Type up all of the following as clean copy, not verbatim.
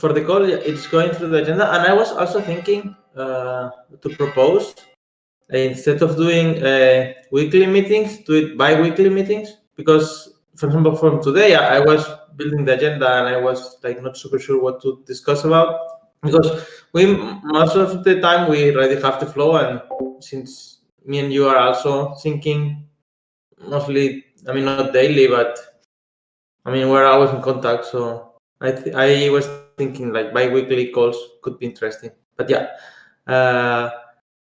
for the call, it's going through the agenda, and I was also thinking to propose instead of doing weekly meetings, do it bi-weekly meetings, because, for example, from today, I was building the agenda and I was like not super sure what to discuss about, because most of the time we already have the flow, and since me and you are also thinking mostly, I mean not daily, but I mean we're always in contact, so I was thinking like bi-weekly calls could be interesting. But yeah,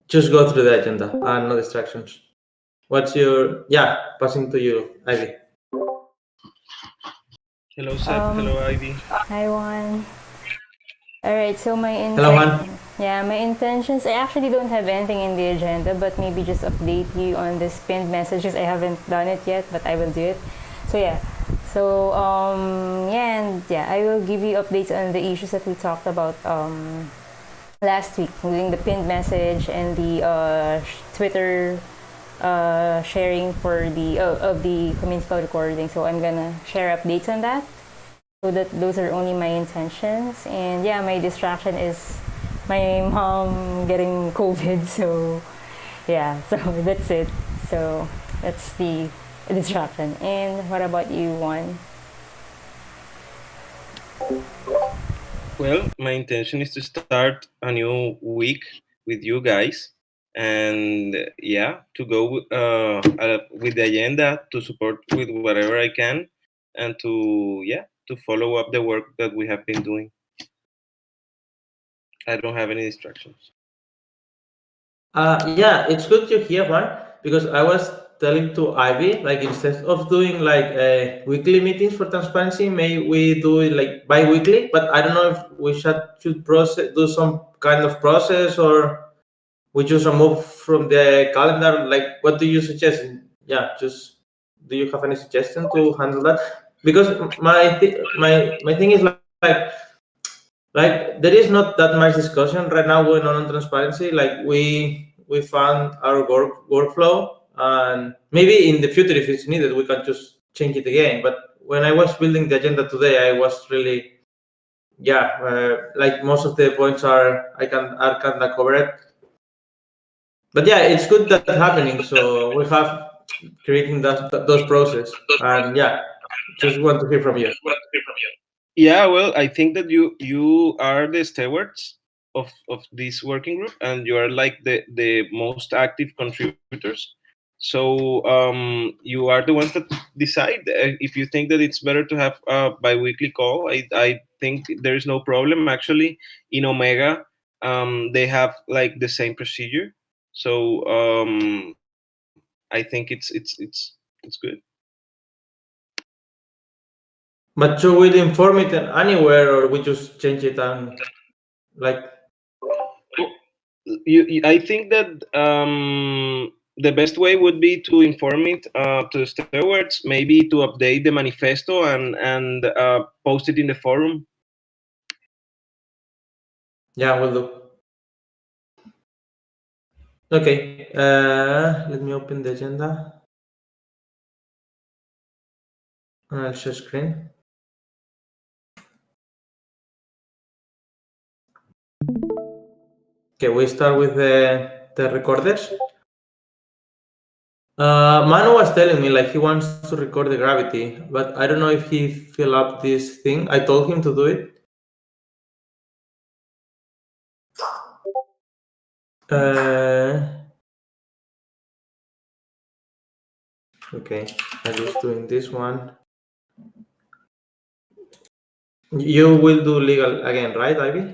just go through the agenda and no distractions. What's your, passing to you, Ivy. Hello, Seb. Hello, Ivy. Hi, Juan. All right, so Hello, Juan. my intentions, I actually don't have anything in the agenda, but maybe just update you on this pinned messages. I haven't done it yet, but I will do it. So yeah, I will give you updates on the issues that we talked about last week, including the pinned message and the Twitter sharing for the of the community call recording. So I'm gonna share updates on that. So that those are only my intentions. And yeah, my distraction is my mom getting COVID. So yeah, so that's it. So that's the distraction. And what about you, Juan? Well, my intention is to start a new week with you guys, and to go with the agenda to support with whatever I can, and to follow up the work that we have been doing. I don't have any distractions. Yeah, it's good to hear, Juan, because I was telling to Ivy, like instead of doing like weekly meetings for transparency, may we do it like bi-weekly, but I don't know if we should do some kind of process, or we just remove from the calendar. Like, what do you suggest? Yeah, just do you have any suggestion to handle that? Because my thing is like there is not that much discussion right now going on transparency. Like we found our workflow, and maybe in the future, if it's needed, we can just change it again. But when I was building the agenda today, I was really like most of the points are kind of covered. But yeah, it's good that happening. So we have creating those process, and just want to hear from you. Yeah, well, I think that you are the stewards of this working group, and you are like the most active contributors. So you are the ones that decide. If you think that it's better to have a biweekly call, I think there is no problem. Actually, in Omega, they have like the same procedure. So I think it's good. But should we inform it anywhere, or we just change it and like? I think that the best way would be to inform it to the stewards, maybe to update the manifesto and post it in the forum. Yeah, we'll do. Okay, let me open the agenda. And I'll share screen. Okay, we start with the recorders. Manu was telling me like he wants to record the gravity, but I don't know if he fill up this thing. I told him to do it. Okay, I'm just doing this one. You will do legal again, right, Ivy?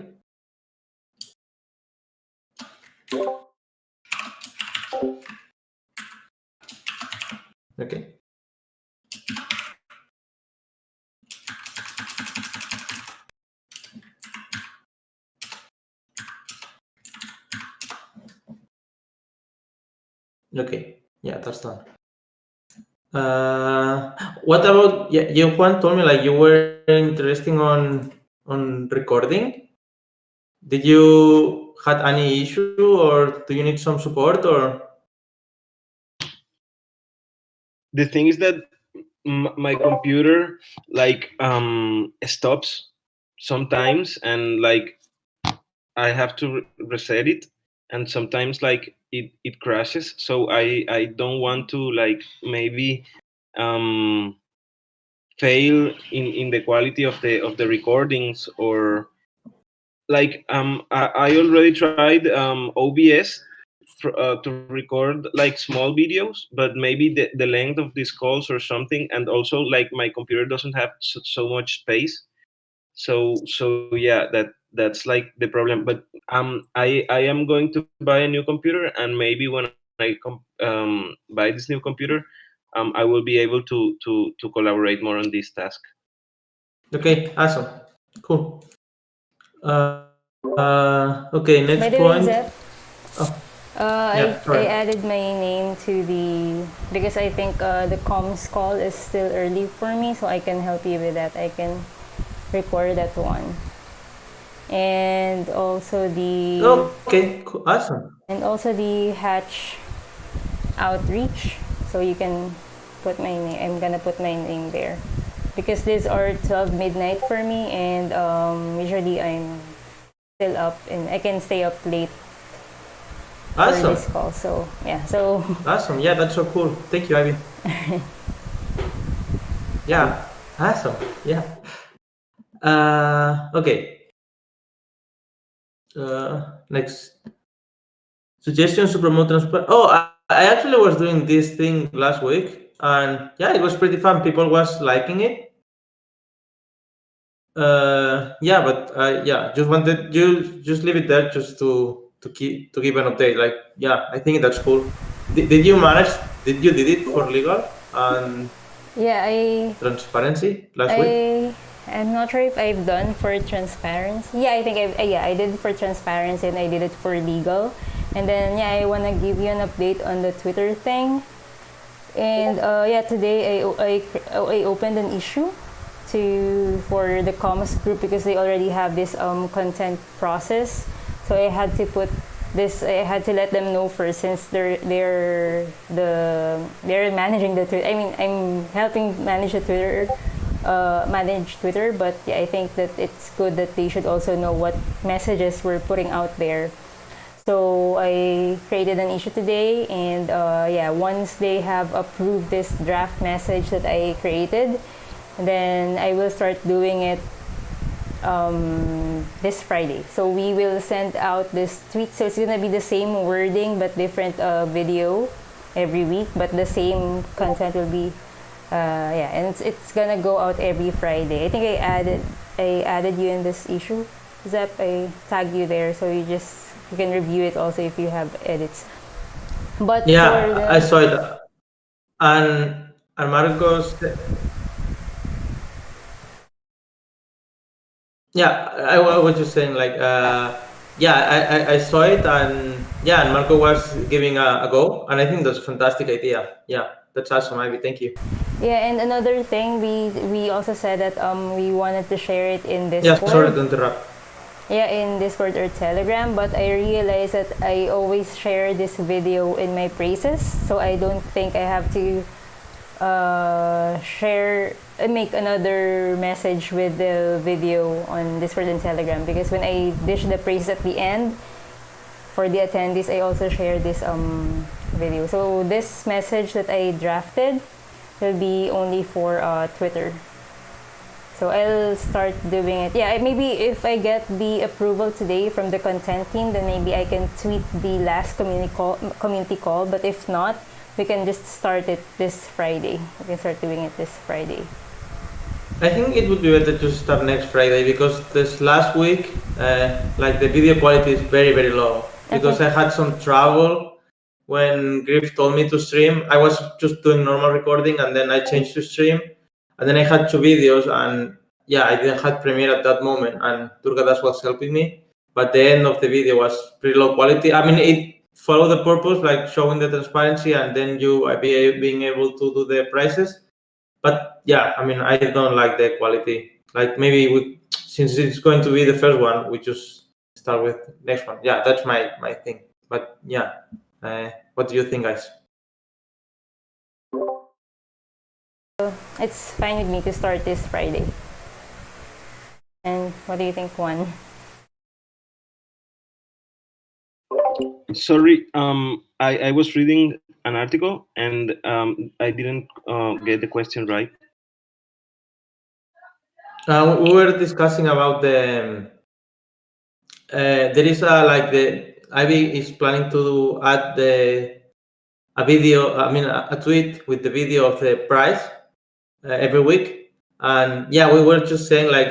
Okay. Okay, yeah, that's done. What about you? Juan told me like you were interested on recording. Did you had any issue, or do you need some support, or? The thing is that my computer like stops sometimes, and like I have to reset it, and sometimes like it crashes. So I don't want to like maybe um fail in the quality of the recordings, or like I already tried OBS to record like small videos, but maybe the length of these calls or something, and also like my computer doesn't have so much space. So yeah, that's like the problem. But I am going to buy a new computer, and maybe when I buy this new computer, I will be able to collaborate more on this task. Okay, awesome. Cool. Okay, next By the way, point. Zep, Oh, I yeah, sorry. added my name to the, because I think the comms call is still early for me, so I can help you with that. I can record that one. And also Okay, cool. Awesome. the hatch outreach, so you can put my name. I'm gonna put my name there because these are 12 midnight for me, and usually I'm still up and I can stay up late for Awesome. this call. So yeah, so Awesome. Yeah, that's so cool. Thank you, Ivy. Yeah. Awesome. Yeah. Okay. Next suggestions to promote transparency. Oh, I actually was doing this thing last week, and yeah, it was pretty fun. People was liking it. Yeah, but yeah, just wanted you just leave it there just to give an update. Like, yeah, I think that's cool. Did you manage? Did you did it for legal and yeah, transparency last week? I I'm not sure if I've done for transparency. Yeah, I think I did for transparency and I did it for legal. And then yeah, I wanna give you an update on the Twitter thing. And yeah, today I opened an issue for the commerce group because they already have this content process. So I had to put this. I had to let them know first, since they're managing the Twitter. I mean, I'm helping manage Twitter, but yeah, I think that it's good that they should also know what messages we're putting out there. So I created an issue today, and yeah, once they have approved this draft message that I created, then I will start doing it this Friday. So we will send out this tweet. So it's gonna be the same wording but different video every week, but the same content will be yeah, and it's gonna go out every Friday. I think I added you in this issue, Zep. I tagged you there, so you can review it also if you have edits. But Yeah, for I the saw it. And Marcos, yeah, I was just saying like yeah, I saw it, and yeah, and Marco was giving a go, and I think that's a fantastic idea. Yeah, that's awesome, Ivy. Thank you. yeah, and another thing, we also said that we wanted to share it in Yeah, sorry Discord. to interrupt. Yeah, in Discord or Telegram, but I realized that I always share this video in my praises, so I don't think I have to make another message with the video on Discord and Telegram, because when I dish the praise at the end for the attendees, I also share this video. So this message that I drafted will be only for Twitter. So I'll start doing it. Yeah, maybe if I get the approval today from the content team, then maybe I can tweet the last community call. But if not, we can just start it this Friday. We can start doing it this Friday. I think it would be better to start next Friday, because this last week, like the video quality is very, very low, because Okay. I had some trouble when Griff told me to stream. I was just doing normal recording, and then I changed to stream, and then I had two videos, and yeah, I didn't have Premiere at that moment, and Turgadas was helping me, but the end of the video was pretty low quality. I mean, it followed the purpose, like showing the transparency, and then being able to do the prices. But yeah, I mean, I don't like the quality. Like, maybe since it's going to be the first one, we just start with next one. Yeah, that's my thing. But yeah, what do you think, guys? It's fine with me to start this Friday. And what do you think, Juan? Sorry, I was reading an article and I didn't get the question right. We were discussing about the there is like the Ivy is planning to add a video, I mean a tweet with the video of the price every week. And yeah, we were just saying like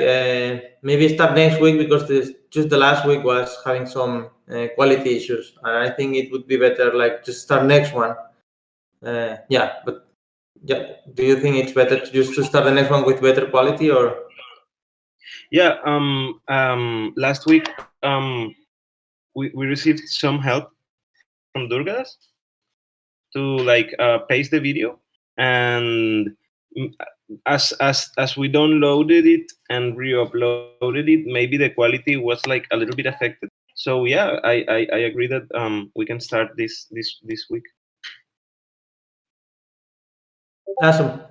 maybe start next week because just the last week was having some quality issues, and I think it would be better like just start next one. Yeah, but yeah, do you think it's better just to start the next one with better quality or? Yeah, last week we received some help from Durgas to like paste the video, and as we downloaded it and re-uploaded it, maybe the quality was like a little bit affected. So yeah, I agree that we can start this week. Awesome.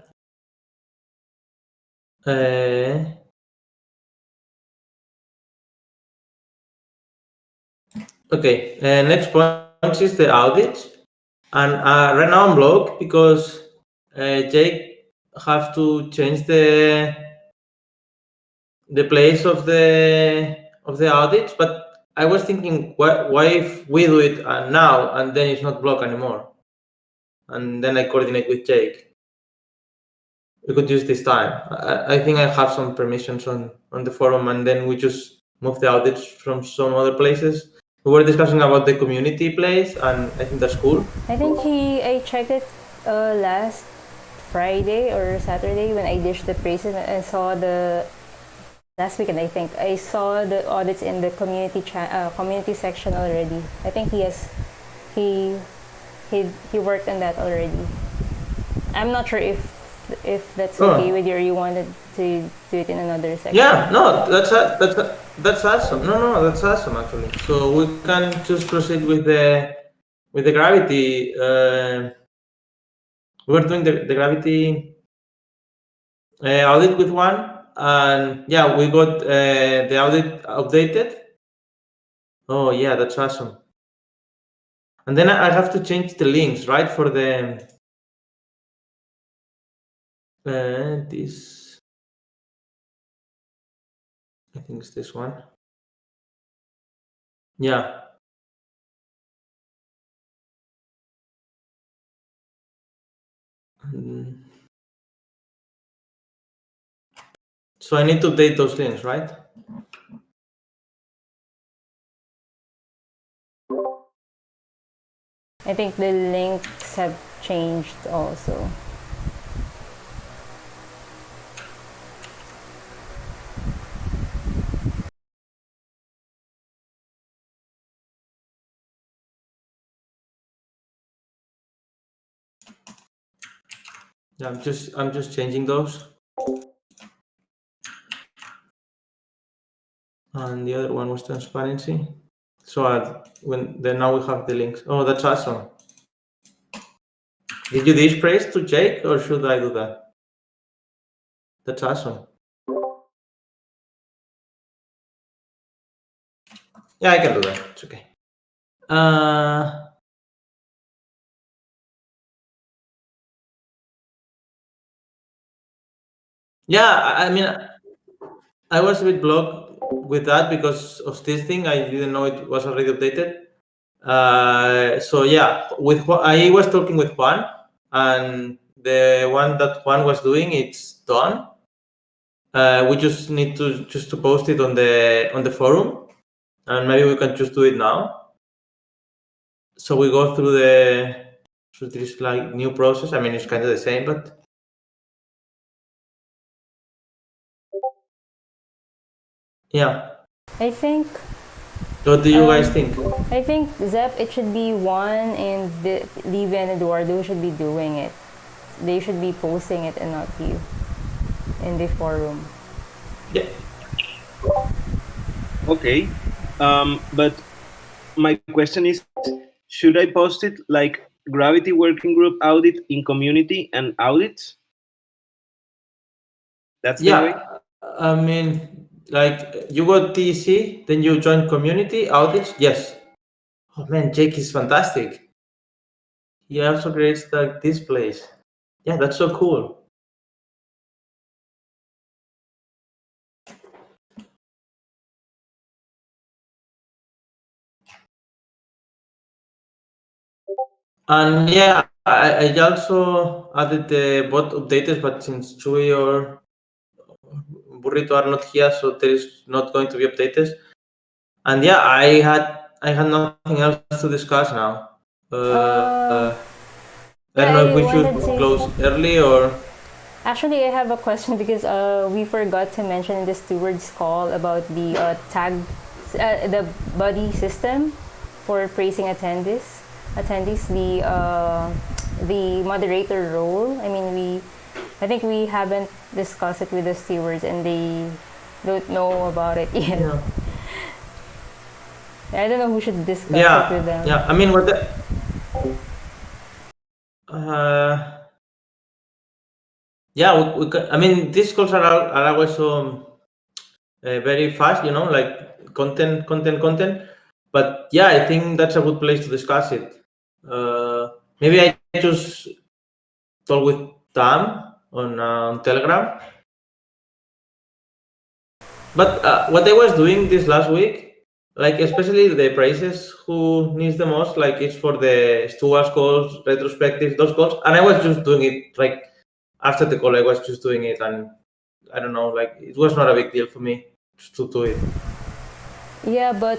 Okay, next point is the audit. And right now I'm blocked because Jake have to change the place of the audits. But I was thinking, why if we do it now and then it's not blocked anymore? And then I coordinate with Jake. We could use this time. I think I have some permissions on the forum, and then we just move the audits from some other places. We were discussing about the community place, and I think that's cool. I think I checked it last Friday or Saturday when I dished the praises and I saw the last weekend. I think I saw the audits in the community section already. I think he worked on that already. I'm not sure if that's okay with you or you wanted to do it in another section. Yeah, no, that's awesome. No, that's awesome actually. So we can just proceed with the gravity. We're doing the gravity audit with one, and yeah, we got the audit updated. Oh yeah, that's awesome. And then I have to change the links, right, for the this. I think it's this one. Yeah. So I need to update those links, right? I think the links have changed also. Yeah, I'm just changing those. And the other one was transparency. So then now we have the links. Oh, that's awesome. Did you dish praise to Jake or should I do that? That's awesome. Yeah, I can do that. It's okay. Yeah, I mean, I was a bit blocked with that because of this thing. I didn't know it was already updated. So yeah, I was talking with Juan, and the one that Juan was doing, it's done. We just need to post it on the forum, and maybe we can just do it now. So we go through this like new process. I mean, it's kind of the same, but yeah. I think. What do you guys think? I think Zep, it should be Juan and Livia and Eduardo who should be doing it. They should be posting it and not you in the forum. Yeah. Okay, but my question is, should I post it like Gravity Working Group audit in community and audits? That's the way? I mean, like you got TC, then you join community audits. Yes. Oh man, Jake is fantastic. He also creates like displays. Yeah, that's so cool. And yeah, I also added the bot updates, but since Chewy or Burrito are not here, so there is not going to be updates. And yeah, I had nothing else to discuss now. I don't know if I we should wanted to. close early or. Actually, I have a question because we forgot to mention in the stewards call about the the buddy system for praising attendees. The moderator role. I mean, I think we haven't discussed it with the stewards, and they don't know about it yet. Yeah. I don't know who should discuss Yeah, it with them. yeah. I mean, what the. Yeah, I mean, these calls are always so very fast, like content. But yeah, I think that's a good place to discuss it. Maybe I just talk with Tam on Telegram. But what I was doing this last week, like especially the prices who needs the most, like it's for the stewards calls, retrospectives, those calls, and I was just doing it like after the call. I was just doing it, and I don't know, like it was not a big deal for me just to do it. But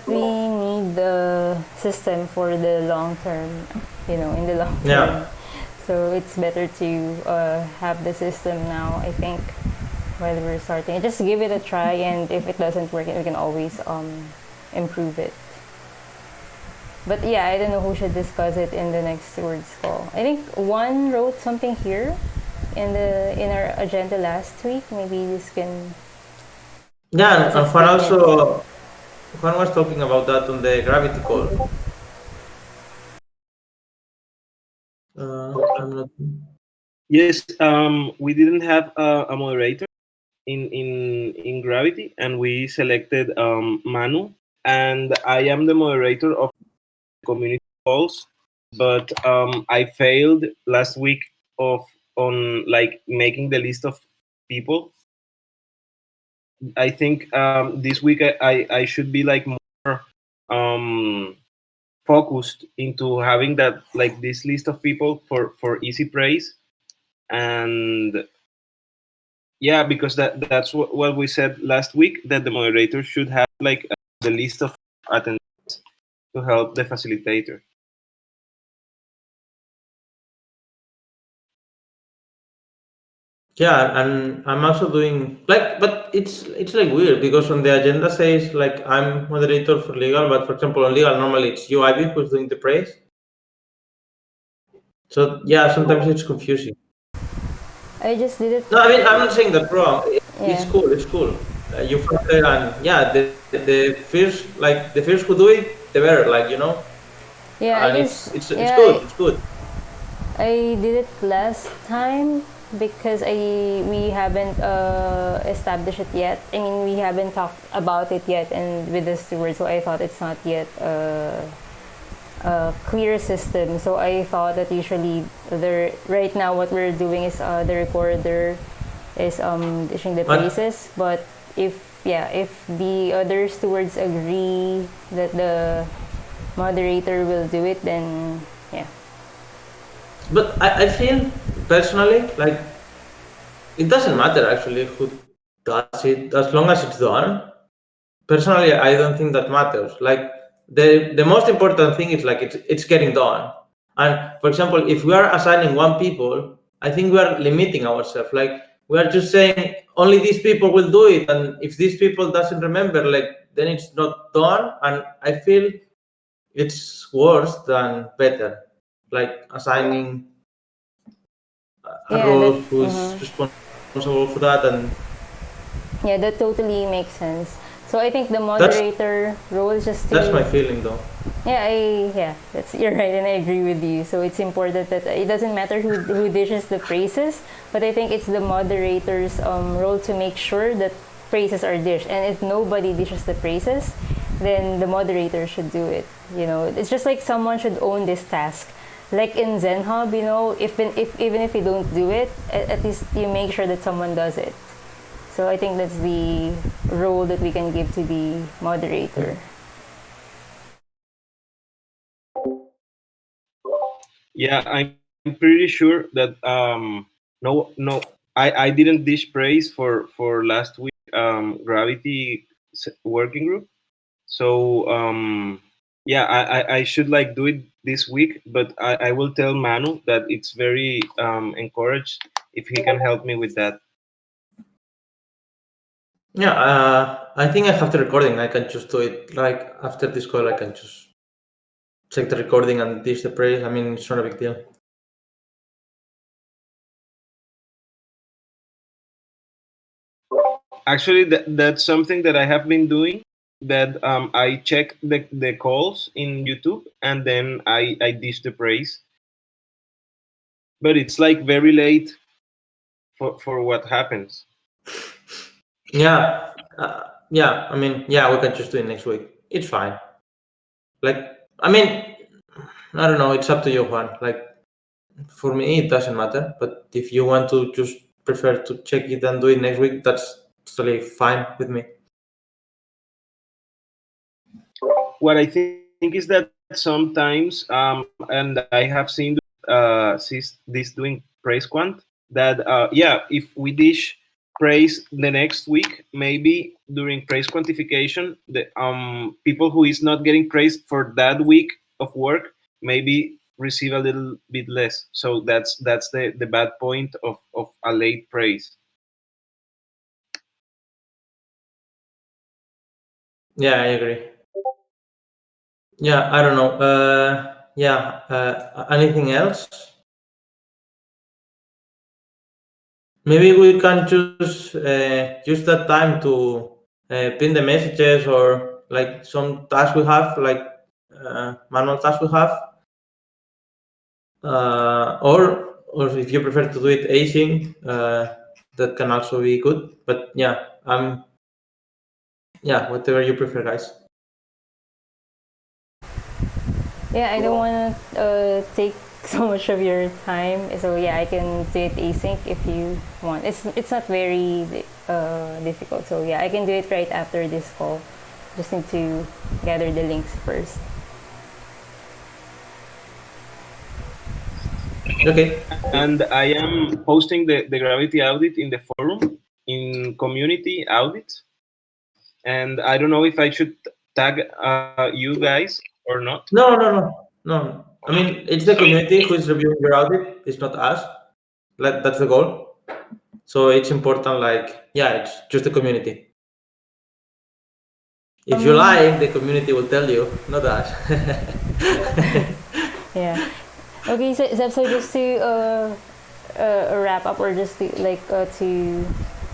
we need the system for the long term, in the long term. Yeah. So it's better to have the system now, I think, while we're starting. Just give it a try, and if it doesn't work, we can always improve it. But yeah, I don't know who should discuss it in the next stewards call. I think Juan wrote something here in our agenda last week. Maybe this can. Yeah, and Juan was talking about that on the gravity call. I'm not. Yes, we didn't have a moderator in Gravity, and we selected Manu, and I am the moderator of community calls, but I failed last week on like making the list of people. I think this week I should be like more focused into having that, like this list of people for easy praise. And yeah, because that's what we said last week, that the moderator should have like the list of attendees to help the facilitator. Yeah, and I'm also doing like, but it's like weird because on the agenda says like I'm moderator for legal, but for example on legal normally it's you Ivy who's doing the praise. So yeah, sometimes it's confusing. I just did it. No, I mean I'm not saying that's wrong. It's Yeah. cool. It's cool. You filter and yeah, the first who do it, the better. Yeah, And I it's just it's yeah, good. It's good. I did it last time because we haven't established it yet. I mean, we haven't talked about it yet, and with the steward, so I thought it's not yet a clear system. So I thought that usually right now what we're doing is the recorder is dishing the But- praises, but if the other stewards agree that the moderator will do it, then yeah. But I feel personally like it doesn't matter actually who does it as long as it's done. Personally, I don't think that matters. Like the most important thing is like it's getting done. And for example, if we are assigning one people, I think we are limiting ourselves. Like we are just saying only these people will do it, and if these people doesn't remember, like then it's not done. And I feel it's worse than better. Like assigning a Yeah, role who is responsible for that, and Yeah, that totally makes sense. So I think the moderator role is just to. that's my feeling though. You're right, and I agree with you. So it's important that it doesn't matter who dishes the praises, but I think it's the moderator's role to make sure that praises are dished, and if nobody dishes the praises, then the moderator should do it. It's just like someone should own this task. Like in ZenHub, even if you don't do it, at least you make sure that someone does it. So I think that's the role that we can give to the moderator. Yeah, I'm pretty sure that no, I didn't dish praise for last week Gravity working group. So yeah, I should like do it this week, but I will tell Manu that it's very encouraged if he can help me with that. Yeah, I think I have the recording. I can just do it like after this call. I can just check the recording and dish the praise. I mean, it's not a big deal. Actually, that's something that I have been doing. That I check the calls in YouTube and then I dish the praise. But it's like very late for what happens. Yeah, yeah. I mean, yeah, we can just do it next week. It's fine. Like, I mean, I don't know. It's up to you, Juan. Like, for me, it doesn't matter. But if you want to just prefer to check it and do it next week, that's totally fine with me. What I think is that sometimes, and I have seen this doing praise quant, that yeah, if we dish praise the next week, maybe during praise quantification, the people who is not getting praised for that week of work maybe receive a little bit less. So that's the bad point of a late praise. Yeah, I agree. Yeah, I don't know. Yeah, anything else? Maybe we can just use that time to pin the messages or like some tasks we have, like manual tasks we have, or if you prefer to do it async, that can also be good. But yeah, yeah, whatever you prefer, guys. Yeah, I don't want to take so much of your time. So yeah, I can do it async if you want. It's not very difficult. So yeah, I can do it right after this call. Just need to gather the links first. Okay. And I am posting the Gravity audit in the forum in community audits. And I don't know if I should tag you guys or not. No. I mean, it's the community who is reviewing your audit. It's not us. Like, that's the goal. So it's important. Like, yeah, it's just the community. If you lie, the community will tell you, not us. Yeah. Okay, so just to wrap up, or just to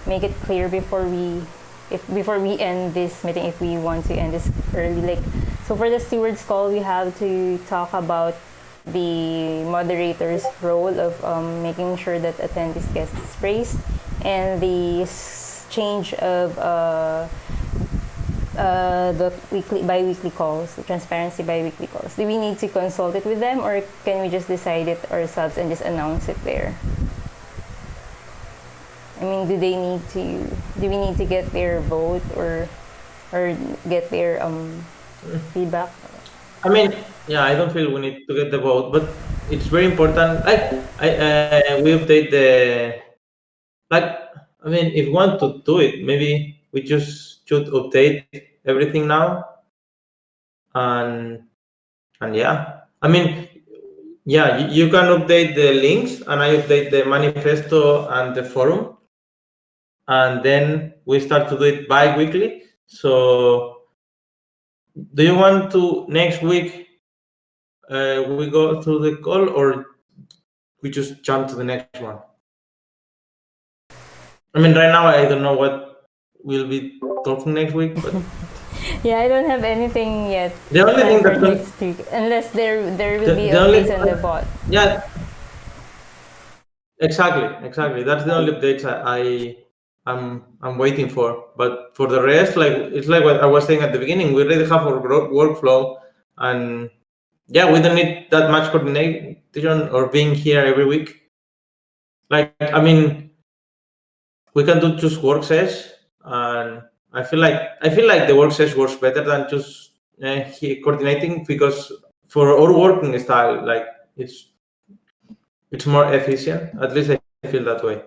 make it clear before we end this meeting, if we want to end this early, so for the stewards call, we have to talk about the moderator's role of making sure that attendees get praised, and the change of the bi-weekly calls, the transparency bi-weekly calls. Do we need to consult it with them, or can we just decide it ourselves and just announce it there? I mean, do we need to get their vote or get their feedback? I mean, yeah, I don't feel we need to get the vote, but it's very important. We update the I mean, if we want to do it, maybe we just should update everything now, and yeah, I mean, yeah, you can update the links, and I update the manifesto and the forum, and then we start to do it bi-weekly. So, do you want to next week we go through the call, or we just jump to the next one? I mean, right now I don't know what we'll be talking next week, but Yeah, I don't have anything yet. the only thing for that next week, unless there will be the only updates on the bot. yeah, exactly. That's the only updates I'm waiting for. But for the rest, like it's like what I was saying at the beginning, we already have our workflow, and yeah, we don't need that much coordination or being here every week. Like, I mean, we can do just work sesh, and I feel like the work sesh works better than just coordinating, because for our working style, like it's more efficient. At least I feel that way.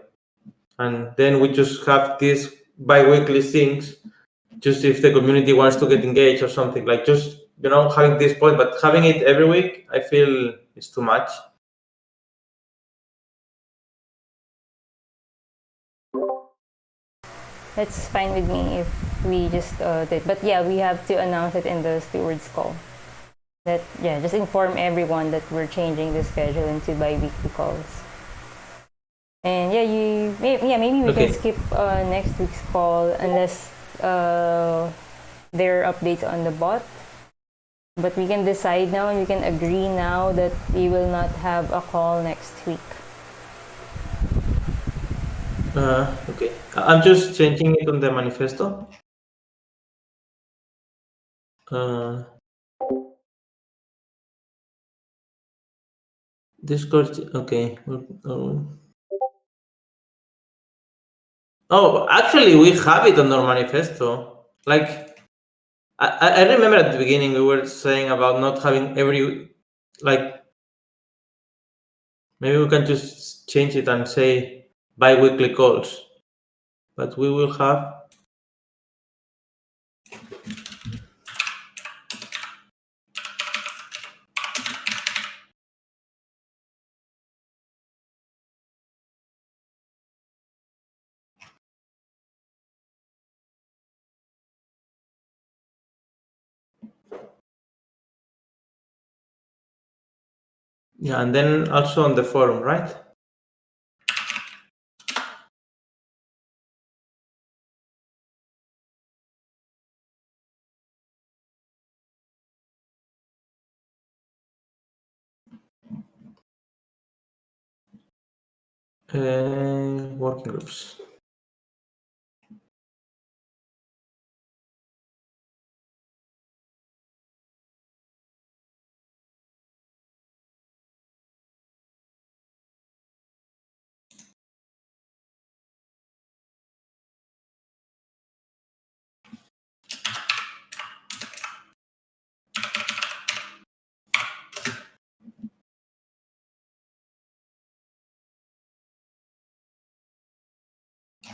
And then we just have these bi-weekly things, just if the community wants to get engaged or something, like just having this point, but having it every week, I feel it's too much. It's fine with me if we just did. But yeah, we have to announce it in the stewards call. That just inform everyone that we're changing the schedule into bi-weekly calls. And maybe we can skip next week's call unless there are updates on the bot. But we can decide now, and we can agree now that we will not have a call next week. Okay, I'm just changing it on the manifesto. Discord, okay. Oh, actually, we have it on our manifesto. Like, I remember at the beginning we were saying about not having every, like, maybe we can just change it and say bi-weekly calls, but we will have. Yeah, and then also on the forum, right? Working groups.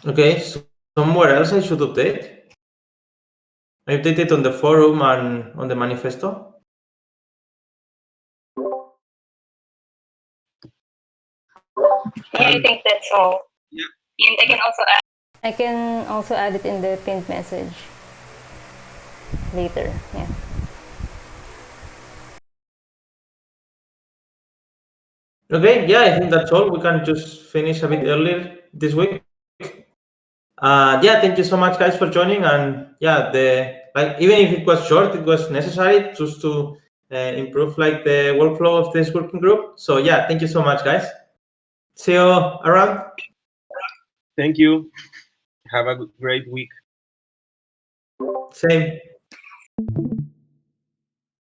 Okay, so somewhere else I should update. I update it on the forum and on the manifesto. Yeah, I think that's all. Yeah. And I can also add it in the pinned message later. Yeah. Okay, yeah, I think that's all. We can just finish a bit earlier this week. Yeah, thank you so much, guys, for joining. And yeah, even if it was short, it was necessary just to improve the workflow of this working group. So yeah, thank you so much, guys. See you around. Thank you. Have a great week. Same.